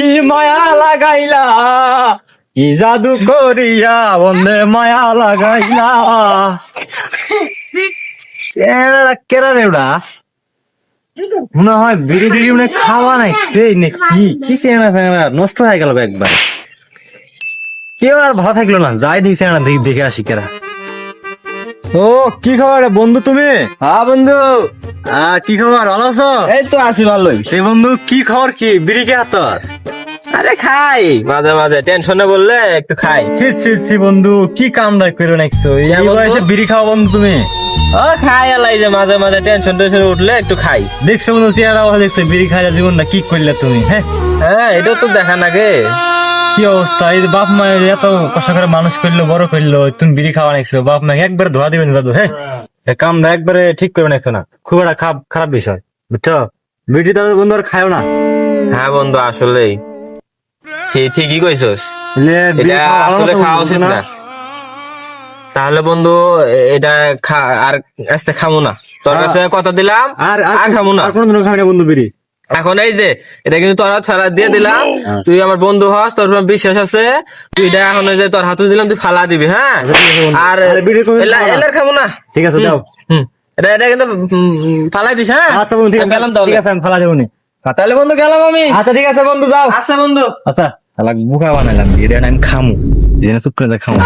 কি মায়া লাগাইলা, কি জাদু করিয়া বন্ধে মায়া লাগাইলা। কেরা রে ওটা? মনে হয় বিড়ি বিড়ি মানে খাওয়া নাই সেই নাকি কি চেনা ফেনা নষ্ট হয়ে গেল একবার। কেউ আর ভালো থাকলো না, যাই দিছে না দেখে আসি কেরা। ও কি খবর রে বন্ধু তুমি? হ্যাঁ বন্ধু, কি খবর, ভালো আছো? এই তো আছি ভালোই। এই বন্ধু কি খবর, কি বিড়ি কে তোর? আরে খাই মাঝে মাঝে, টেনশনে বললে একটু খাই। ছি ছি ছি বন্ধু, কি কামটা করে নাকছো এই বন্ধু? বয়সে বিড়ি খাও বন্ধু তুমি? ও খাই আলাই যে মাঝে মাঝে টেনশন টেনশন উঠলে একটু খাই। দেখছো বন্ধু চেহারা দেখছো, বিড়ি খাইলা জীবনটা কি করলে তুমি? হ্যাঁ হ্যাঁ, এটা তো দেখা নাগে। কি অবস্থা, এই যে বাপ মা এত কষ্ট করে মানুষ করলো, বড় করলো, তুমি বিড়ি খাওয়া নাকছো, বাপ মা একবারে ধোয়া দিবেন দাদু। হ্যাঁ এই কামটা একবারে ঠিক করে নাকছো না, খুব একটা খারাপ বিষয় বুঝছো। বিড়ি দাদু বন্ধু আর খাও না। হ্যাঁ বন্ধু, আসলেই ঠিকই কইছস, বিড়ি এটা খাওয়া ভালো আসলে না তো খাওয়া বন্ধু, উচিত না? না। তাহলে বন্ধু এটা আর আজকে খামু না, তোর কাছে কথা দিলাম, আর খামু না। আর কোনদিনও খাবি না বন্ধু বিড়ি। এখন এই যে এটা কিন্তু তোরা ফেলা দিয়ে দিলাম, তুই আমার বন্ধু হস, তোর উপর বিশ্বাস আছে, তুই এটা এখন এই যে তোর হাতে দিলাম, তুই ফালা দিবি। হ্যাঁ, আর আরে বিড়ি কোনদিন খাবো না। এলার খাবো না। ঠিক আছে যাও। এটা কিন্তু ফালাই দিস। হ্যাঁ আচ্ছা বন্ধু ঠিক আমি আছে, গেলাম তাহলে। ঠিক আছে আমি ফালা দেবো নি। তাহলে বন্ধু গেলাম আমি। আচ্ছা ঠিক আছে বন্ধু যাও। আচ্ছা বন্ধু। আচ্ছা তাহলে বুকা বানাইলাম, এটা আমি খামু, এটা চুপ করে খামু।